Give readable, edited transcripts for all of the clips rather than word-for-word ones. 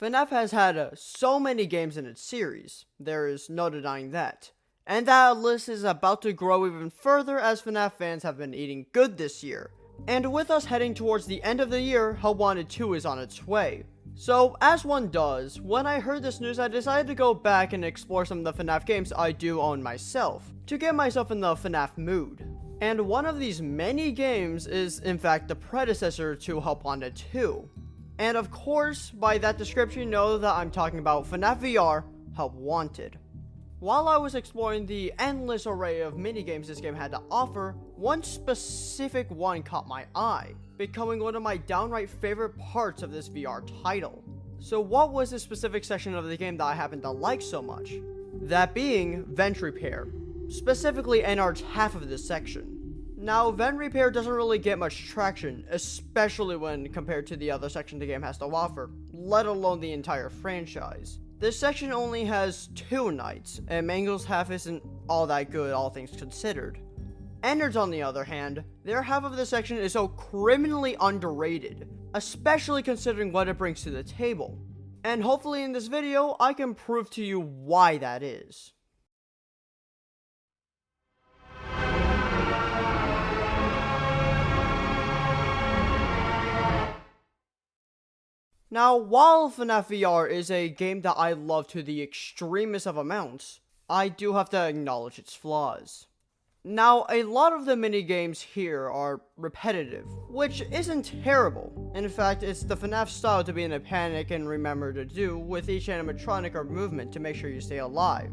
FNAF has had so many games in its series, there is no denying that. And that list is about to grow even further as FNAF fans have been eating good this year. And with us heading towards the end of the year, Help Wanted 2 is on its way. So, as one does, when I heard this news I decided to go back and explore some of the FNAF games I do own myself, to get myself in the FNAF mood. And one of these many games is in fact the predecessor to Help Wanted 2. And of course, by that description you know that I'm talking about FNAF VR, Help Wanted. While I was exploring the endless array of minigames this game had to offer, one specific one caught my eye, becoming one of my downright favorite parts of this VR title. So what was this specific section of the game that I happened to like so much? That being Vent Repair, specifically Ennard's half of this section. Now, Vent Repair doesn't really get much traction, especially when compared to the other section the game has to offer, let alone the entire franchise. This section only has 2 nights, and Mango's half isn't all that good, all things considered. Ennard's, on the other hand, their half of the section is so criminally underrated, especially considering what it brings to the table. And hopefully in this video, I can prove to you why that is. Now, while FNAF VR is a game that I love to the extremest of amounts, I do have to acknowledge its flaws. Now, a lot of the minigames here are repetitive, which isn't terrible. In fact, it's the FNAF style to be in a panic and remember to do with each animatronic or movement to make sure you stay alive.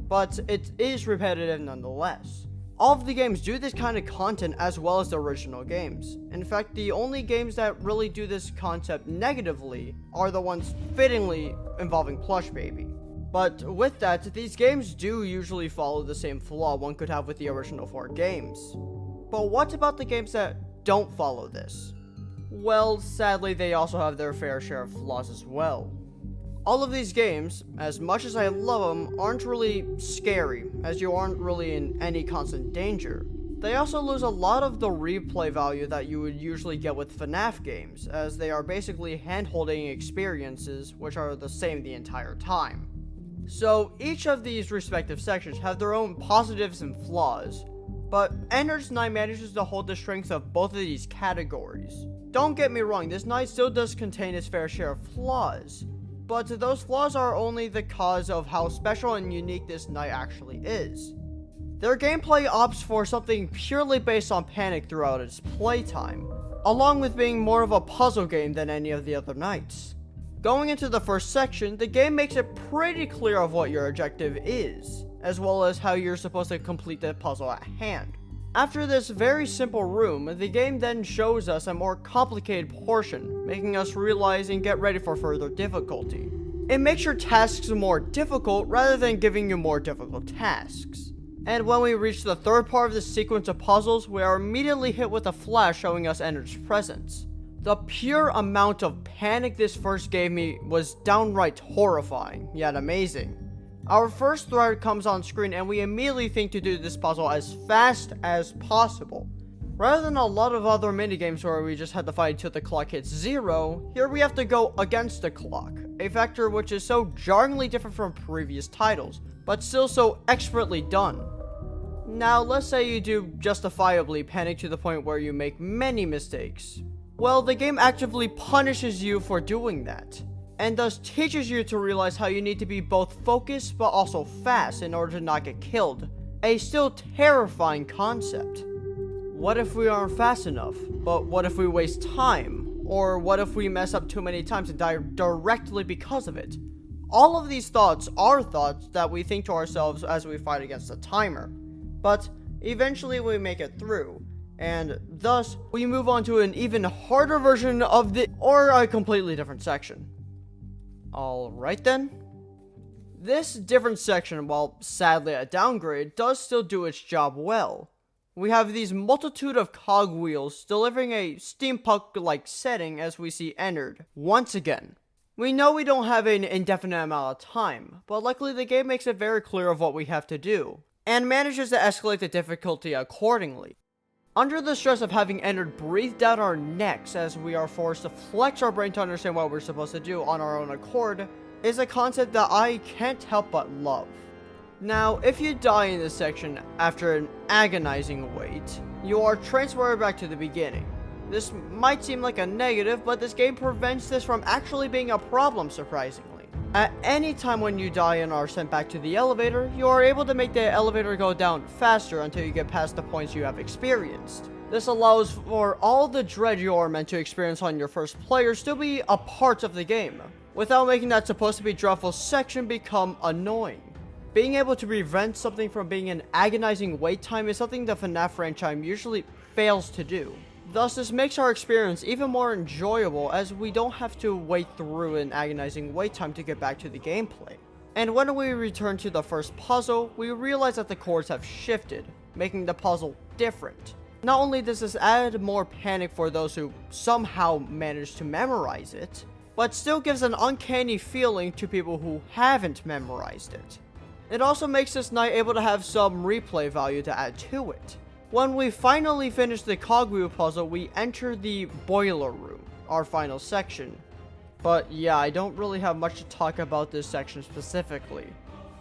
But it is repetitive nonetheless. All of the games do this kind of content as well as the original games. In fact, the only games that really do this concept negatively are the ones fittingly involving Plush Baby. But with that, these games do usually follow the same flaw one could have with the original 4 games. But what about the games that don't follow this? Well, sadly they also have their fair share of flaws as well. All of these games, as much as I love them, aren't really scary, as you aren't really in any constant danger. They also lose a lot of the replay value that you would usually get with FNAF games, as they are basically hand-holding experiences which are the same the entire time. So each of these respective sections have their own positives and flaws, but Ennard's Night manages to hold the strength of both of these categories. Don't get me wrong, this night still does contain its fair share of flaws, but those flaws are only the cause of how special and unique this night actually is. Their gameplay opts for something purely based on panic throughout its playtime, along with being more of a puzzle game than any of the other nights. Going into the first section, the game makes it pretty clear of what your objective is, as well as how you're supposed to complete the puzzle at hand. After this very simple room, the game then shows us a more complicated portion, making us realize and get ready for further difficulty. It makes your tasks more difficult rather than giving you more difficult tasks. And when we reach the third part of this sequence of puzzles, we are immediately hit with a flash showing us Ennard's presence. The pure amount of panic this first gave me was downright horrifying, yet amazing. Our first threat comes on screen and we immediately think to do this puzzle as fast as possible. Rather than a lot of other minigames where we just had to fight until the clock hits 0, here we have to go against the clock, a factor which is so jarringly different from previous titles, but still so expertly done. Now, let's say you do justifiably panic to the point where you make many mistakes. Well, the game actively punishes you for doing that, and thus teaches you to realize how you need to be both focused but also fast in order to not get killed. A still terrifying concept. What if we aren't fast enough? But what if we waste time? Or what if we mess up too many times and die directly because of it? All of these thoughts are thoughts that we think to ourselves as we fight against the timer. But eventually we make it through. And thus, we move on to an even harder version of or a completely different section. Alright then. This different section, while sadly a downgrade, does still do its job well. We have these multitude of cogwheels delivering a steampunk-like setting as we see Ennard once again. We know we don't have an indefinite amount of time, but luckily the game makes it very clear of what we have to do, and manages to escalate the difficulty accordingly. Under the stress of having Ennard breathe down our necks as we are forced to flex our brain to understand what we're supposed to do on our own accord, is a concept that I can't help but love. Now, if you die in this section after an agonizing wait, you are transported back to the beginning. This might seem like a negative, but this game prevents this from actually being a problem, surprisingly. At any time when you die and are sent back to the elevator, you are able to make the elevator go down faster until you get past the points you have experienced. This allows for all the dread you are meant to experience on your first players to be a part of the game, without making that supposed to be dreadful section become annoying. Being able to prevent something from being an agonizing wait time is something the FNAF franchise usually fails to do. Thus, this makes our experience even more enjoyable as we don't have to wait through an agonizing wait time to get back to the gameplay. And when we return to the first puzzle, we realize that the chords have shifted, making the puzzle different. Not only does this add more panic for those who somehow manage to memorize it, but still gives an uncanny feeling to people who haven't memorized it. It also makes this night able to have some replay value to add to it. When we finally finish the cogwheel puzzle, we enter the boiler room, our final section. But yeah, I don't really have much to talk about this section specifically.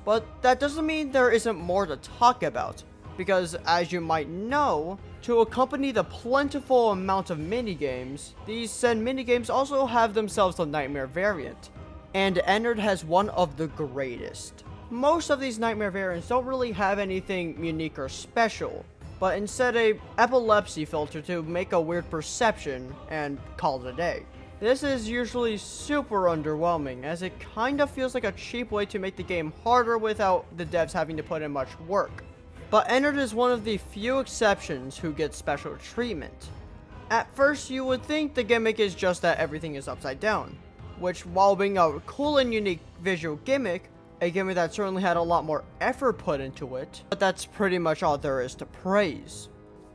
But that doesn't mean there isn't more to talk about, because as you might know, to accompany the plentiful amount of minigames, these said minigames also have themselves a nightmare variant, and Ennard has one of the greatest. Most of these nightmare variants don't really have anything unique or special, but instead a epilepsy filter to make a weird perception and call it a day. This is usually super underwhelming, as it kind of feels like a cheap way to make the game harder without the devs having to put in much work. But Ennard is one of the few exceptions who gets special treatment. At first, you would think the gimmick is just that everything is upside down, which, while being a cool and unique visual gimmick, a gimmick that certainly had a lot more effort put into it, but that's pretty much all there is to praise.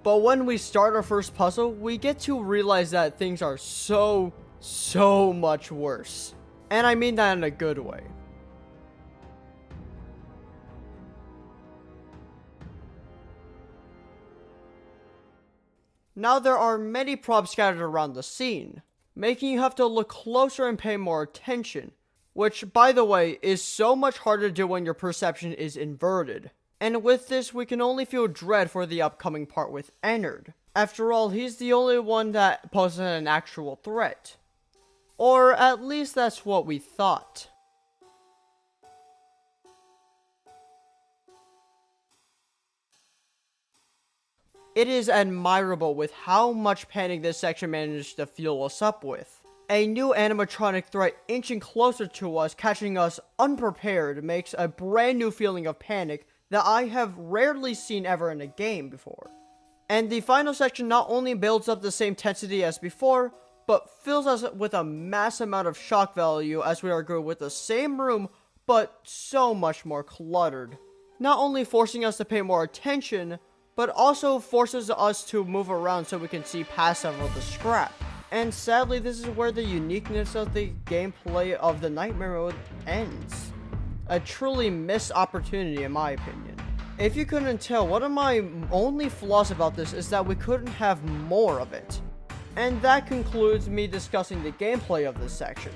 But when we start our first puzzle, we get to realize that things are so much worse. And I mean that in a good way. Now there are many props scattered around the scene, making you have to look closer and pay more attention, which, by the way, is so much harder to do when your perception is inverted. And with this, we can only feel dread for the upcoming part with Ennard. After all, he's the only one that poses an actual threat. Or at least that's what we thought. It is admirable with how much panic this section managed to fuel us up with. A new animatronic threat inching closer to us, catching us unprepared, makes a brand new feeling of panic that I have rarely seen ever in a game before. And the final section not only builds up the same intensity as before, but fills us with a mass amount of shock value as we are greeted with the same room, but so much more cluttered. Not only forcing us to pay more attention, but also forces us to move around so we can see past several of the scrap. And sadly, this is where the uniqueness of the gameplay of the Nightmare Mode ends. A truly missed opportunity in my opinion. If you couldn't tell, one of my only flaws about this is that we couldn't have more of it. And that concludes me discussing the gameplay of this section.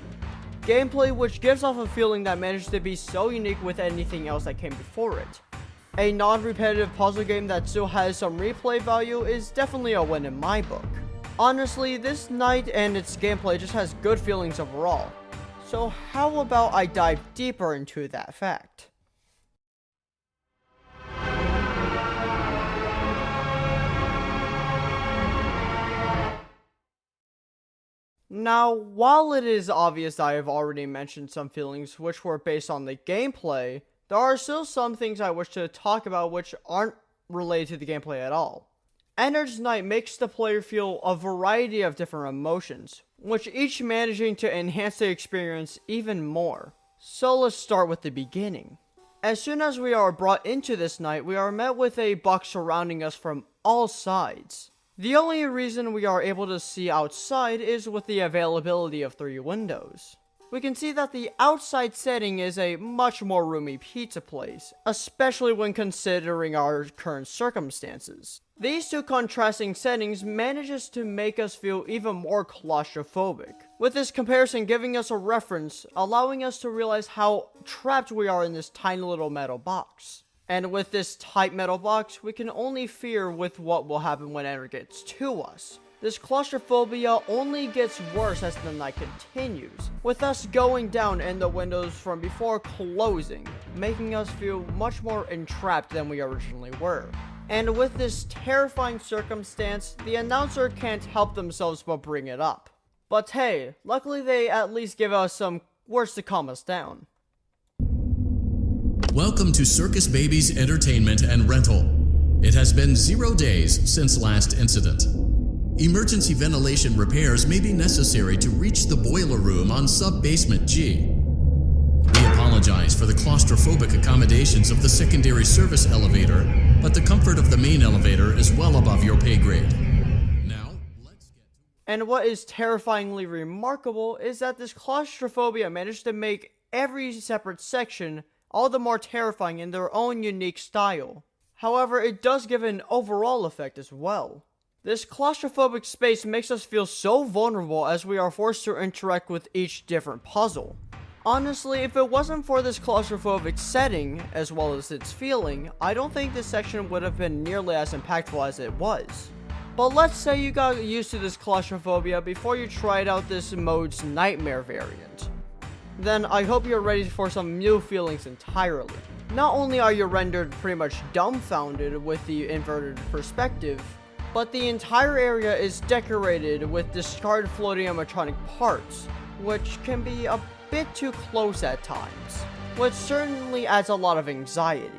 Gameplay which gives off a feeling that managed to be so unique with anything else that came before it. A non-repetitive puzzle game that still has some replay value is definitely a win in my book. Honestly, this night and its gameplay just has good feelings overall. So how about I dive deeper into that fact? Now, while it is obvious I have already mentioned some feelings which were based on the gameplay, there are still some things I wish to talk about which aren't related to the gameplay at all. Ennard's Night makes the player feel a variety of different emotions, which each managing to enhance the experience even more. So let's start with the beginning. As soon as we are brought into this night, we are met with a box surrounding us from all sides. The only reason we are able to see outside is with the availability of 3 windows. we can see that the outside setting is a much more roomy pizza place, especially when considering our current circumstances. These two contrasting settings manages to make us feel even more claustrophobic, with this comparison giving us a reference, allowing us to realize how trapped we are in this tiny little metal box. And with this tight metal box, we can only fear with what will happen when Ender gets to us. This claustrophobia only gets worse as the night continues, with us going down and the windows from before closing, making us feel much more entrapped than we originally were. And with this terrifying circumstance, the announcer can't help themselves but bring it up. But hey, luckily they at least give us some words to calm us down. Welcome to Circus Baby's Entertainment and Rental. It has been 0 days since last incident. Emergency ventilation repairs may be necessary to reach the boiler room on sub-basement G. We apologize for the claustrophobic accommodations of the secondary service elevator, but the comfort of the main elevator is well above your pay grade. Now, let's get to... And what is terrifyingly remarkable is that this claustrophobia managed to make every separate section all the more terrifying in their own unique style. However, it does give an overall effect as well. This claustrophobic space makes us feel so vulnerable as we are forced to interact with each different puzzle. Honestly, if it wasn't for this claustrophobic setting, as well as its feeling, I don't think this section would have been nearly as impactful as it was. But let's say you got used to this claustrophobia before you tried out this mode's nightmare variant. Then I hope you're ready for some new feelings entirely. Not only are you rendered pretty much dumbfounded with the inverted perspective, but the entire area is decorated with discarded floating animatronic parts, which can be a bit too close at times, which certainly adds a lot of anxiety.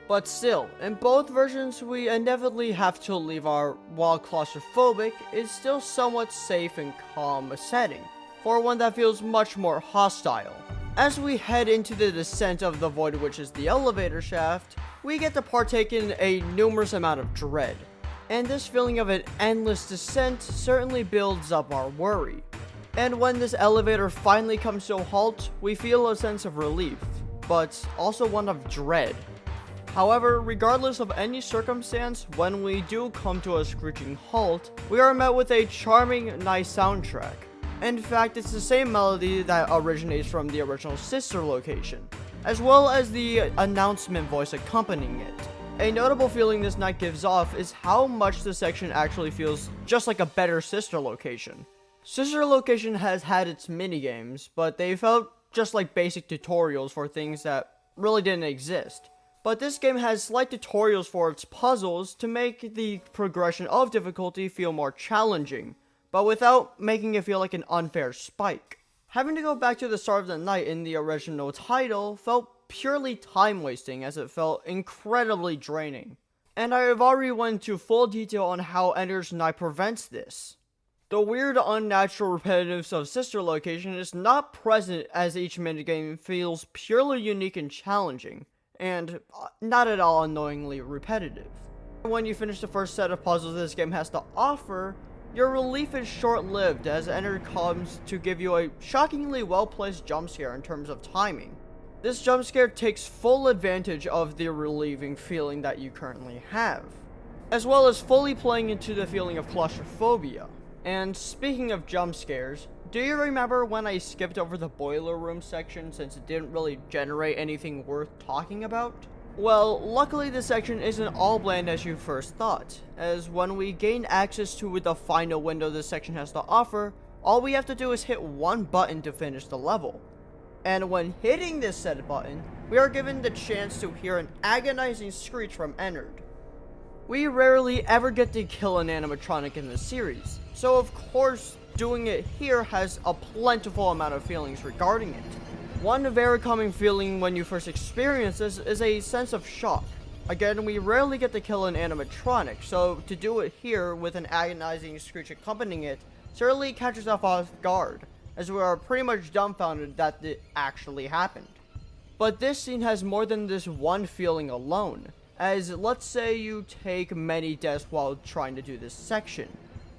But still, in both versions we inevitably have to leave our, while claustrophobic, is still somewhat safe and calm setting, for one that feels much more hostile. As we head into the descent of the void, which is the elevator shaft, we get to partake in a numerous amount of dread. And this feeling of an endless descent certainly builds up our worry. And when this elevator finally comes to a halt, we feel a sense of relief, but also one of dread. However, regardless of any circumstance, when we do come to a screeching halt, we are met with a charming, nice soundtrack. In fact, it's the same melody that originates from the original sister location, as well as the announcement voice accompanying it. A notable feeling this night gives off is how much the section actually feels just like a better sister location. Sister location has had its minigames, but they felt just like basic tutorials for things that really didn't exist. But this game has slight tutorials for its puzzles to make the progression of difficulty feel more challenging, but without making it feel like an unfair spike. Having to go back to the start of the night in the original title felt purely time wasting, as it felt incredibly draining. And I have already went into full detail on how Ender's Night prevents this. The weird, unnatural repetitiveness of sister location is not present, as each minigame feels purely unique and challenging, and not at all annoyingly repetitive. When you finish the first set of puzzles this game has to offer, your relief is short-lived, as Ender comes to give you a shockingly well-placed jump scare in terms of timing. This jump scare takes full advantage of the relieving feeling that you currently have, as well as fully playing into the feeling of claustrophobia. And speaking of jump scares, do you remember when I skipped over the boiler room section since it didn't really generate anything worth talking about? Well, luckily this section isn't all bland as you first thought, as when we gain access to the final window this section has to offer, all we have to do is hit one button to finish the level. And when hitting this set button, we are given the chance to hear an agonizing screech from Ennard. We rarely ever get to kill an animatronic in this series, so of course doing it here has a plentiful amount of feelings regarding it. One very common feeling when you first experience this is a sense of shock. Again, we rarely get to kill an animatronic, so to do it here with an agonizing screech accompanying it certainly catches us off guard, as we are pretty much dumbfounded that it actually happened. But this scene has more than this one feeling alone, as let's say you take many deaths while trying to do this section.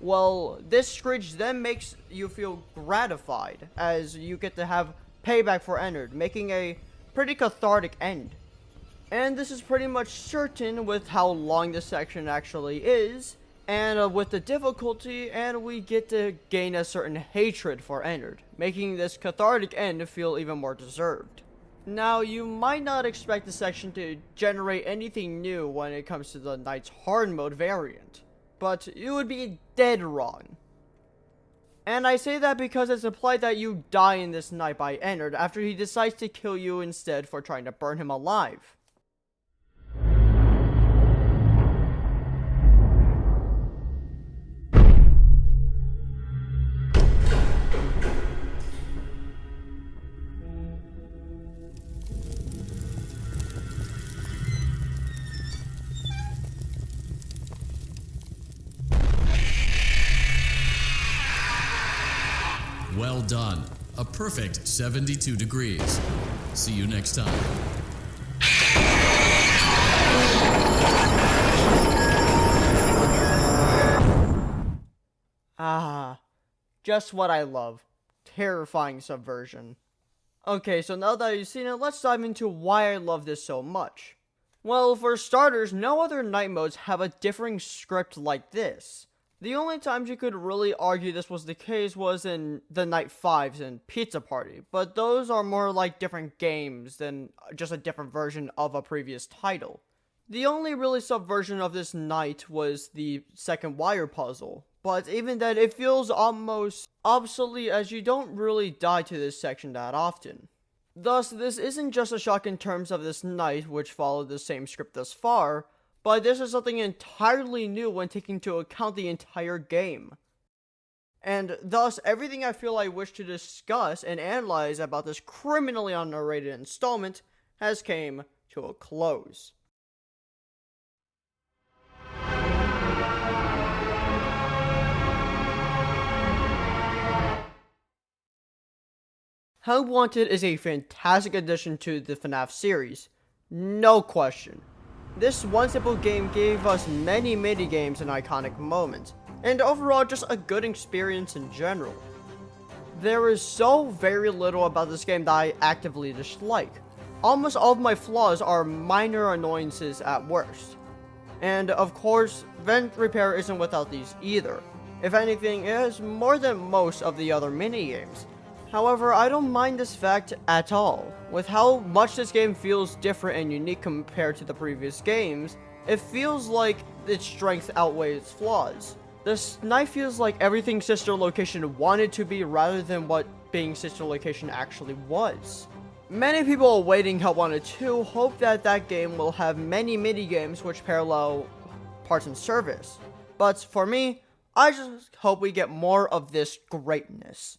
Well, this screech then makes you feel gratified, as you get to have payback for Ennard, making a pretty cathartic end. And this is pretty much certain with how long this section actually is, and with the difficulty, and we get to gain a certain hatred for Ennard, making this cathartic end feel even more deserved. Now, you might not expect the section to generate anything new when it comes to the Knight's Hard Mode variant, but you would be dead wrong. And I say that because it's implied that you die in this night by Ennard after he decides to kill you instead for trying to burn him alive. Well done. A perfect 72 degrees. See you next time. Ah, just what I love. Terrifying subversion. Okay, so now that you've seen it, let's dive into why I love this so much. Well, for starters, no other night modes have a differing script like this. The only times you could really argue this was the case was in the Night 5s and Pizza Party, but those are more like different games than just a different version of a previous title. The only really subversion of this night was the second wire puzzle, but even then it feels almost obsolete as you don't really die to this section that often. Thus, this isn't just a shock in terms of this night, which followed the same script thus far, but this is something entirely new when taking into account the entire game. And thus, everything I feel I wish to discuss and analyze about this criminally underrated installment has came to a close. Help Wanted is a fantastic addition to the FNAF series, no question. This one simple game gave us many mini-games and iconic moments, and overall just a good experience in general. There is so very little about this game that I actively dislike. Almost all of my flaws are minor annoyances at worst. And of course, vent repair isn't without these either. If anything, it has more than most of the other mini-games. However, I don't mind this fact at all. With how much this game feels different and unique compared to the previous games, it feels like its strength outweighs its flaws. This night feels like everything Sister Location wanted to be rather than what being Sister Location actually was. Many people awaiting Help Wanted 2 hope that that game will have many mini-games which parallel Parts and Service. But for me, I just hope we get more of this greatness.